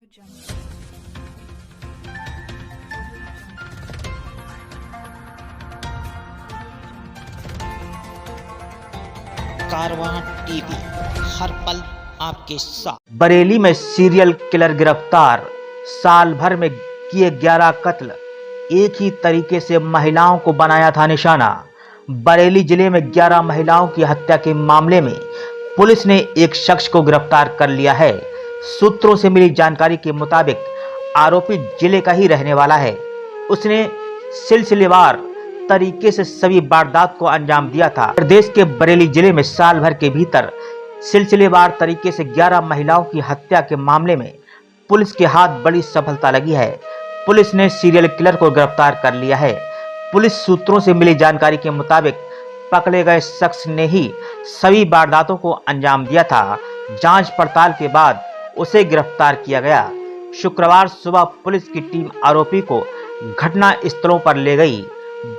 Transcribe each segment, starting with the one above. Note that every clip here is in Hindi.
कारवां टीवी, हर पल आपके साथ। बरेली में सीरियल किलर गिरफ्तार, साल भर में किए 11 कत्ल, एक ही तरीके से महिलाओं को बनाया था निशाना। बरेली जिले में 11 महिलाओं की हत्या के मामले में पुलिस ने एक शख्स को गिरफ्तार कर लिया है। सूत्रों से मिली जानकारी के मुताबिक आरोपी जिले का ही रहने वाला है। उसने सिलसिलेवार तरीके से सभी वारदात को अंजाम दिया था। प्रदेश के बरेली जिले में साल भर के भीतर सिलसिलेवार तरीके से 11 महिलाओं की हत्या के मामले में पुलिस के हाथ बड़ी सफलता लगी है। पुलिस ने सीरियल किलर को गिरफ्तार कर लिया है। पुलिस सूत्रों से मिली जानकारी के मुताबिक पकड़े गए शख्स ने ही सभी वारदातों को अंजाम दिया था। जांच पड़ताल के बाद उसे गिरफ्तार किया गया। शुक्रवार सुबह पुलिस की टीम आरोपी को घटना स्थलों पर ले गई।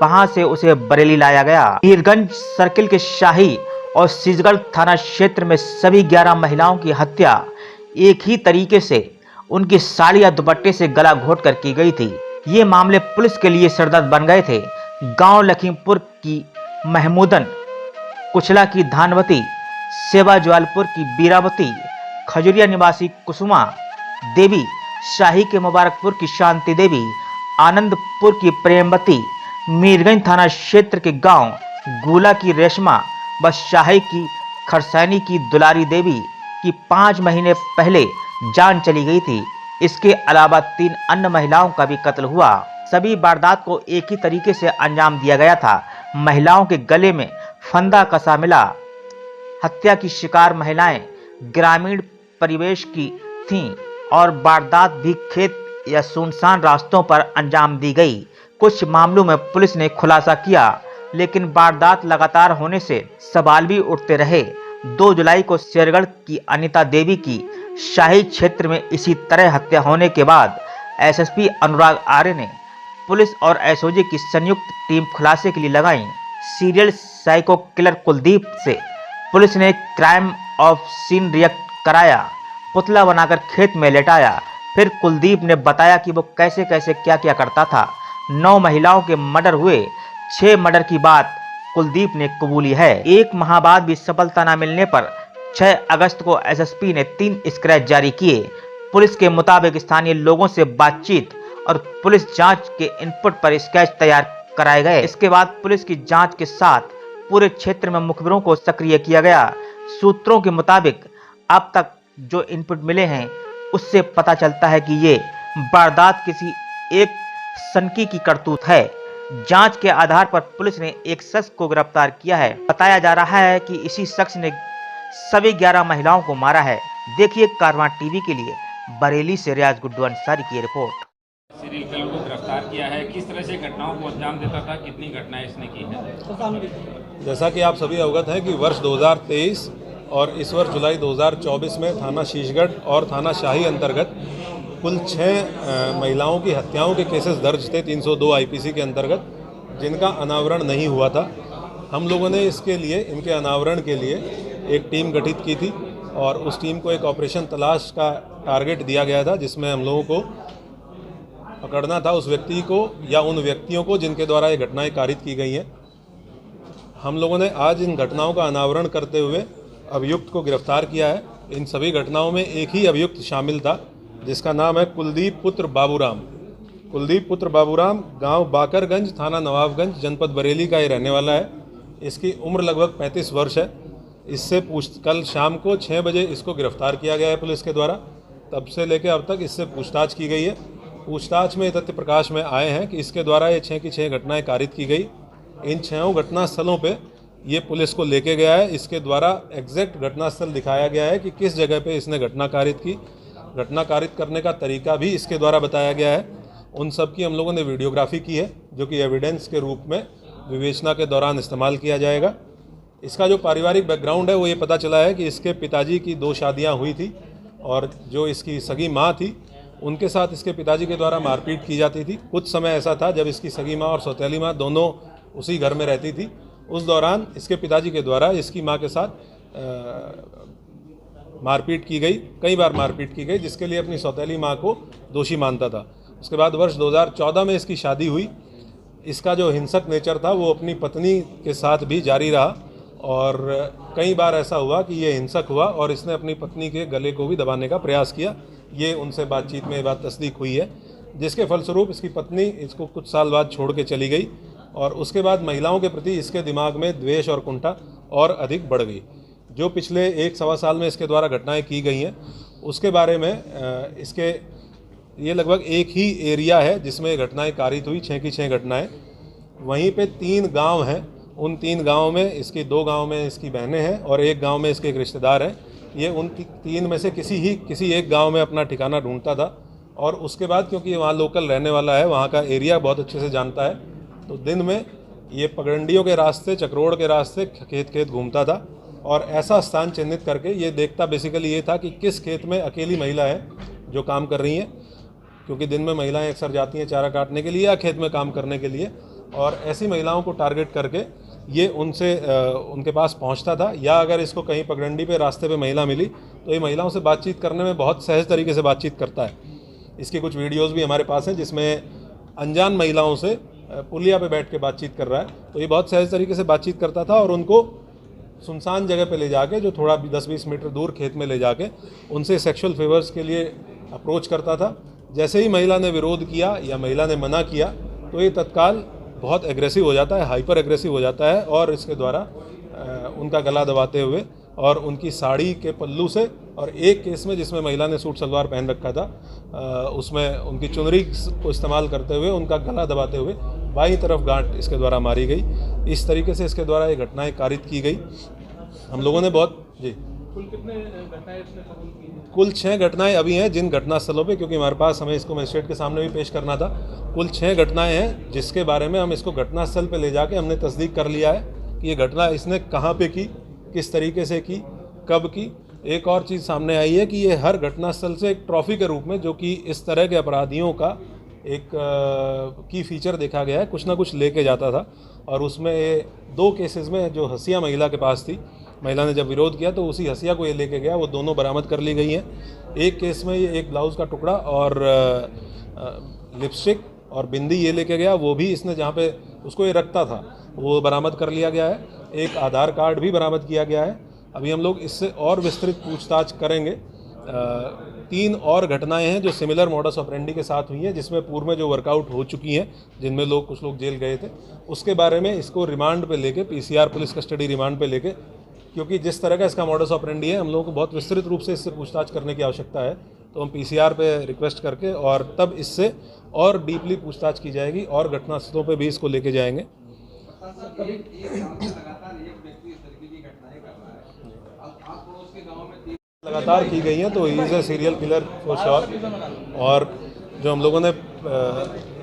वहां से उसे बरेली लाया गया। मीरगंज सर्किल के शाही और सीजगढ़ थाना क्षेत्र में सभी 11 महिलाओं की हत्या एक ही तरीके से उनकी साड़ी या दुपट्टे से गला घोट कर की गई थी। ये मामले पुलिस के लिए सरदर्द बन गए थे। गांव लखीमपुर की महमूदन, कुचला की धानवती, सेवा जवालपुर की बीरावती, खजुरिया निवासी कुसुमा देवी, शाही के मुबारकपुर की शांति देवी, आनंदपुर की प्रेमवती, मीरगंज थाना क्षेत्र के गांव गुला की रेशमा व शाही की खरसैनी की दुलारी देवी की 5 महीने पहले जान चली गई थी। इसके अलावा 3 अन्य महिलाओं का भी कत्ल हुआ। सभी वारदात को एक ही तरीके से अंजाम दिया गया था। महिलाओं के गले में फंदा कसा मिला। हत्या की शिकार महिलाएं ग्रामीण परिवेश की थीं और वारदात भी खेत या सुनसान रास्तों पर अंजाम दी गई। कुछ मामलों में पुलिस ने खुलासा किया, लेकिन वारदात लगातार होने से सवाल भी उठते रहे। 2 जुलाई को शेरगढ़ की अनिता देवी की शाही क्षेत्र में इसी तरह हत्या होने के बाद एसएसपी अनुराग आर्य ने पुलिस और एसओजी की संयुक्त टीम खुलासे के लिए लगाई। सीरियल साइको किलर कुलदीप से पुलिस ने क्राइम ऑफ सीन रिएक्ट कराया, पुतला बनाकर खेत में लेटाया। फिर कुलदीप ने बताया कि वो कैसे कैसे क्या क्या करता था। 9 महिलाओं के मर्डर हुए। 6 मर्डर की बात कुलदीप ने कबूली है। 1 माह बाद भी सफलता न मिलने पर 6 अगस्त को एसएसपी ने 3 स्क्रैच जारी किए। पुलिस के मुताबिक स्थानीय लोगों से बातचीत और पुलिस जांच के इनपुट पर स्केच तैयार कराए गए। इसके बाद पुलिस की जांच के साथ पूरे क्षेत्र में मुखबिरों को सक्रिय किया गया। सूत्रों के मुताबिक अब तक जो इनपुट मिले हैं उससे पता चलता है कि ये वारदात किसी एक सनकी की करतूत है। जांच के आधार पर पुलिस ने एक शख्स को गिरफ्तार किया है। बताया जा रहा है कि इसी शख्स ने सभी 11 महिलाओं को मारा है। देखिए कारवां टीवी के लिए बरेली से रियाज गुड्डू अंसारी की रिपोर्ट। सीरियल किलर को गिरफ्तार किया है, किस तरह से घटनाओं को अंजाम देता था, कितनी घटनाएं इसने की है? जैसा कि आप सभी अवगत हैं कि वर्ष 2023 और इस वर्ष जुलाई 2024 में थाना शीशगढ़ और थाना शाही अंतर्गत कुल 6 महिलाओं की हत्याओं के केसेस दर्ज थे 302 आईपीसी के अंतर्गत, जिनका अनावरण नहीं हुआ था। हम लोगों ने इसके लिए, इनके अनावरण के लिए एक टीम गठित की थी और उस टीम को एक ऑपरेशन तलाश का टारगेट दिया गया था, जिसमें हम लोगों को पकड़ना था उस व्यक्ति को या उन व्यक्तियों को जिनके द्वारा ये घटनाएं कारित की गई हैं। हम लोगों ने आज इन घटनाओं का अनावरण करते हुए अभियुक्त को गिरफ्तार किया है। इन सभी घटनाओं में एक ही अभियुक्त शामिल था, जिसका नाम है कुलदीप पुत्र बाबूराम। कुलदीप पुत्र बाबूराम गांव बाकरगंज, थाना नवाबगंज, जनपद बरेली का ये रहने वाला है। इसकी उम्र लगभग 35 वर्ष है। इससे कल शाम को 6 बजे इसको गिरफ्तार किया गया है पुलिस के द्वारा। तब से लेकर अब तक इससे पूछताछ की गई है। पूछताछ में तथ्य प्रकाश में आए हैं कि इसके द्वारा ये 6 की 6 घटनाएं कारित की गई। इन 6 घटनास्थलों पे ये पुलिस को लेके गया है। इसके द्वारा एग्जैक्ट घटनास्थल दिखाया गया है कि किस जगह पे इसने घटना कारित की। घटना कारित करने का तरीका भी इसके द्वारा बताया गया है। उन सब की हम लोगों ने वीडियोग्राफी की है, जो कि एविडेंस के रूप में विवेचना के दौरान इस्तेमाल किया जाएगा। इसका जो पारिवारिक बैकग्राउंड है वो ये पता चला है कि इसके पिताजी की 2 शादियाँ हुई थी और जो इसकी सगी माँ थी उनके साथ इसके पिताजी के द्वारा मारपीट की जाती थी। कुछ समय ऐसा था जब इसकी सगी माँ और सौतेली माँ दोनों उसी घर में रहती थी। उस दौरान इसके पिताजी के द्वारा इसकी माँ के साथ मारपीट की गई, कई बार मारपीट की गई, जिसके लिए अपनी सौतेली माँ को दोषी मानता था। उसके बाद वर्ष 2014 में इसकी शादी हुई। इसका जो हिंसक नेचर था वो अपनी पत्नी के साथ भी जारी रहा और कई बार ऐसा हुआ कि ये हिंसक हुआ और इसने अपनी पत्नी के गले को भी दबाने का प्रयास किया। ये उनसे बातचीत में ये बात तस्दीक हुई है, जिसके फलस्वरूप इसकी पत्नी इसको कुछ साल बाद छोड़ के चली गई और उसके बाद महिलाओं के प्रति इसके दिमाग में द्वेष और कुंठा और अधिक बढ़ गई। जो पिछले 1-1.25 साल में इसके द्वारा घटनाएं की गई हैं उसके बारे में इसके ये लगभग एक ही एरिया है जिसमें घटनाएं कारित हुई, 6 की 6 घटनाएं। वहीं पे 3 गांव हैं, उन 3 गांव में इसकी 2 गांव में इसकी बहनें हैं और 1 गांव में इसके एक रिश्तेदार हैं। ये उन 3 में से किसी एक गांव में अपना ठिकाना ढूंढता था और उसके बाद क्योंकि वहाँ लोकल रहने वाला है, वहाँ का एरिया बहुत अच्छे से जानता है, तो दिन में ये पगडंडियों के रास्ते, चक्रोड़ के रास्ते खेत घूमता था और ऐसा स्थान चिन्हित करके ये देखता बेसिकली ये था कि किस खेत में अकेली महिला है जो काम कर रही हैं, क्योंकि दिन में महिलाएं अक्सर जाती हैं चारा काटने के लिए या खेत में काम करने के लिए, और ऐसी महिलाओं को टारगेट करके ये उनके पास पहुंचता था। या अगर इसको कहीं पगडंडी पे रास्ते पे महिला मिली तो ये महिलाओं से बातचीत करने में बहुत सहज तरीके से बातचीत करता है। इसकी कुछ वीडियोज़ भी हमारे पास हैं जिसमें अनजान महिलाओं से पुलिया पे बैठ के बातचीत कर रहा है, तो ये बहुत सहज तरीके से बातचीत करता था और उनको सुनसान जगह पे ले जाके, जो थोड़ा 10-20 मीटर दूर खेत में ले जाके उनसे सेक्सुअल फेवर्स के लिए अप्रोच करता था। जैसे ही महिला ने विरोध किया या महिला ने मना किया तो ये तत्काल बहुत एग्रेसिव हो जाता है, हाइपर एग्रेसिव हो जाता है और इसके द्वारा उनका गला दबाते हुए और उनकी साड़ी के पल्लू से, और एक केस में जिसमें महिला ने सूट सलवार पहन रखा था उसमें उनकी चुनरी को इस्तेमाल करते हुए उनका गला दबाते हुए बाईं तरफ गांठ इसके द्वारा मारी गई। इस तरीके से इसके द्वारा ये घटनाएं कारित की गई। हम लोगों ने बहुत जी कुल 6 घटनाएं अभी हैं जिन घटनास्थलों पे, क्योंकि हमारे पास हमें इसको मजिस्ट्रेट के सामने भी पेश करना था। कुल 6 घटनाएं हैं जिसके बारे में हम इसको घटनास्थल पे ले जाके हमने तस्दीक कर लिया है कि ये घटना इसने कहाँ पे की, किस तरीके से की, कब की। एक और चीज़ सामने आई है कि ये हर घटनास्थल से एक ट्रॉफी के रूप में, जो कि इस तरह के अपराधियों का एक की फीचर देखा गया है, कुछ ना कुछ लेके जाता था। और उसमें 2 केसेस में जो हसिया महिला के पास थी, महिला ने जब विरोध किया तो उसी हसिया को ये लेके गया, वो दोनों बरामद कर ली गई हैं। एक केस में ये एक ब्लाउज़ का टुकड़ा और लिपस्टिक और बिंदी ये लेके गया, वो भी इसने जहाँ पे उसको ये रखता था वो बरामद कर लिया गया है। एक आधार कार्ड भी बरामद किया गया है। अभी हम लोग इससे और विस्तृत पूछताछ करेंगे। 3 और घटनाएं हैं जो सिमिलर मॉडस ऑपरेंडी के साथ हुई हैं, जिसमें पूर्व में जो वर्कआउट हो चुकी हैं, जिनमें कुछ लोग जेल गए थे, उसके बारे में इसको रिमांड पे लेके, PCR पुलिस कस्टडी रिमांड पे लेके, क्योंकि जिस तरह का इसका मॉडस ऑपरेंडी है हम लोगों को बहुत विस्तृत रूप से इससे पूछताछ करने की आवश्यकता है, तो हम PCR पे रिक्वेस्ट करके और तब इससे और डीपली पूछताछ की जाएगी और घटनास्थलों पे भी इसको लेके जाएंगे। लगातार की गई हैं, तो he is a serial killer for sure. और जो हम लोगों ने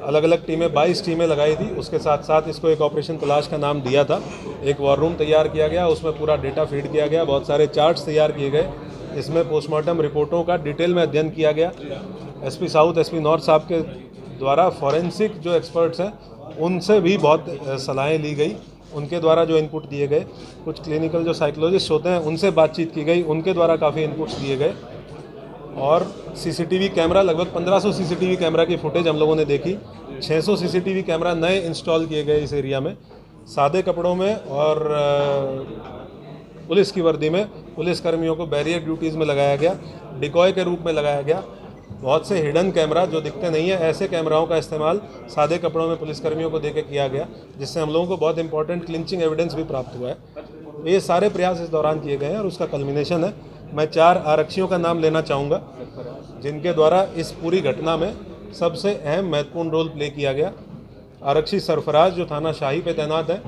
अलग अलग टीमें 22 टीमें लगाई थी, उसके साथ साथ इसको एक ऑपरेशन तलाश का नाम दिया था। एक वॉर रूम तैयार किया गया, उसमें पूरा डेटा फीड किया गया, बहुत सारे चार्ट्स तैयार किए गए, इसमें पोस्टमार्टम रिपोर्टों का डिटेल में अध्ययन किया गया। SP साउथ, SP नॉर्थ साहब के द्वारा फॉरेंसिक जो एक्सपर्ट्स हैं उनसे भी बहुत सलाहें ली गई, उनके द्वारा जो इनपुट दिए गए, कुछ क्लिनिकल जो साइकोलॉजिस्ट होते हैं उनसे बातचीत की गई, उनके द्वारा काफ़ी इनपुट्स दिए गए। और CCTV कैमरा, लगभग 1500 CCTV कैमरा की फुटेज हम लोगों ने देखी। 600 CCTV कैमरा नए इंस्टॉल किए गए इस एरिया में, सादे कपड़ों में और पुलिस की वर्दी में पुलिस कर्मियों को बैरियर ड्यूटीज़ में लगाया गया, डिकॉय के रूप में लगाया गया। बहुत से हिडन कैमरा जो दिखते नहीं है, ऐसे कैमराओं का इस्तेमाल सादे कपड़ों में पुलिसकर्मियों को देके किया गया, जिससे हम लोगों को बहुत इंपॉर्टेंट क्लिंचिंग एविडेंस भी प्राप्त हुआ है। ये सारे प्रयास इस दौरान किए गए हैं और उसका कल्मिनेशन है। मैं 4 आरक्षियों का नाम लेना चाहूँगा जिनके द्वारा इस पूरी घटना में सबसे अहम महत्वपूर्ण रोल प्ले किया गया। आरक्षी सरफराज जो थाना शाही पे तैनात है,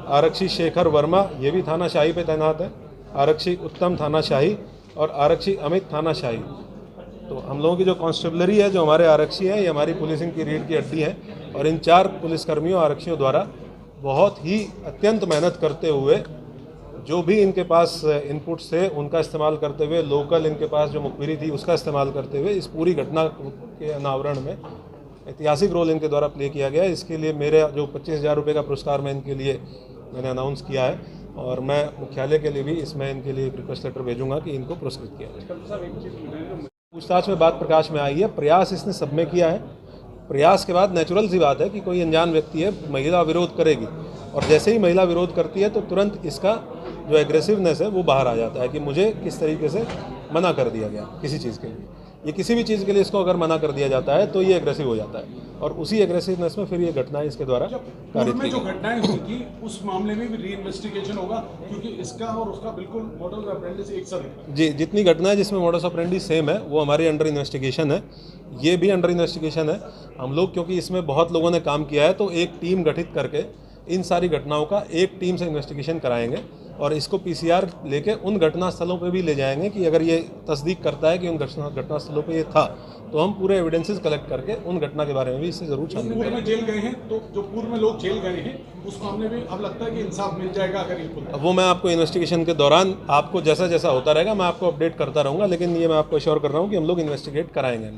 आरक्षी शेखर वर्मा ये भी थाना शाही पे तैनात है, आरक्षी उत्तम थाना शाही और आरक्षी अमित थाना शाही। तो हम लोगों की जो कांस्टेबलरी है, जो हमारे आरक्षी हैं, ये हमारी पुलिसिंग की रीढ़ की हड्डी है। और इन 4 पुलिसकर्मियों आरक्षियों द्वारा बहुत ही अत्यंत मेहनत करते हुए, जो भी इनके पास इनपुट्स थे उनका इस्तेमाल करते हुए, लोकल इनके पास जो मुखबिरी थी उसका इस्तेमाल करते हुए, इस पूरी घटना के अनावरण में ऐतिहासिक रोल इनके द्वारा प्ले किया गया है। इसके लिए मेरे जो 25,000 रुपये का पुरस्कार मैं इनके लिए मैंने अनाउंस किया है, और मैं मुख्यालय के लिए भी इसमें इनके लिए एक रिक्वेस्ट लेटर भेजूंगा कि इनको पुरस्कृत किया जाए। पूछताछ में बात प्रकाश में आई है, प्रयास इसने सब में किया है। प्रयास के बाद नेचुरल सी बात है कि कोई अनजान व्यक्ति है, महिला विरोध करेगी और जैसे ही महिला विरोध करती है तो तुरंत इसका जो एग्रेसिवनेस है वो बाहर आ जाता है कि मुझे किस तरीके से मना कर दिया गया किसी चीज़ के लिए। ये किसी भी चीज़ के लिए इसको अगर मना कर दिया जाता है तो ये एग्रेसिव हो जाता है और उसी एग्रेसिवनेस में फिर ये घटनाएं इसके द्वारा पूर्व में जो घटनाएं हुई थी उस मामले में भी री इन्वेस्टिगेशन होगा, क्योंकि इसका और उसका बिल्कुल मॉडल ऑपरेंडी एक सा है। जी, जितनी घटनाएं जिसमें मॉडस ऑपरेंडी सेम है वो हमारे अंडर इन्वेस्टिगेशन है, ये भी अंडर इन्वेस्टिगेशन है। हम लोग क्योंकि इसमें बहुत लोगों ने काम किया है तो एक टीम गठित करके इन सारी घटनाओं का एक टीम से इन्वेस्टिगेशन कराएंगे और इसको पीसीआर लेके उन घटना स्थलों पे भी ले जाएंगे कि अगर ये तस्दीक करता है कि उन घटना स्थलों पे ये था तो हम पूरे एविडेंसेस कलेक्ट करके उन घटना के बारे में भी इससे जरूर छानबीन पूर्व में जेल गए हैं तो जो पूर्व में लोग जेल गए हैं उस मामले में अब लगता है कि इंसाफ मिल जाएगा अगर ये वो मैं आपको इन्वेस्टिगेशन के दौरान आपको जैसा जैसा होता रहेगा मैं आपको अपडेट करता रहूँगा, लेकिन ये मैं आपको अश्योर कर रहा हूँ कि हम लोग इन्वेस्टिगेट कराएंगे।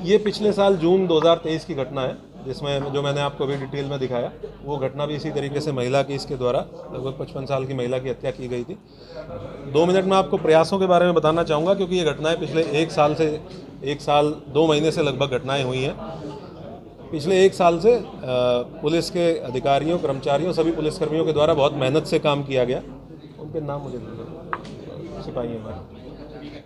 ये पिछले साल जून 2023 की घटना है जिसमें जो मैंने आपको अभी डिटेल में दिखाया, वो घटना भी इसी तरीके से महिला की इसके द्वारा लगभग 55 साल की महिला की हत्या की गई थी। 2 मिनट में आपको प्रयासों के बारे में बताना चाहूँगा क्योंकि ये घटनाएं पिछले 1 साल 2 महीने से लगभग घटनाएं हुई हैं। पिछले 1 साल से पुलिस के अधिकारियों, कर्मचारियों, सभी पुलिसकर्मियों के द्वारा बहुत मेहनत से काम किया गया। उनके नाम मुझे सिपाही हैं।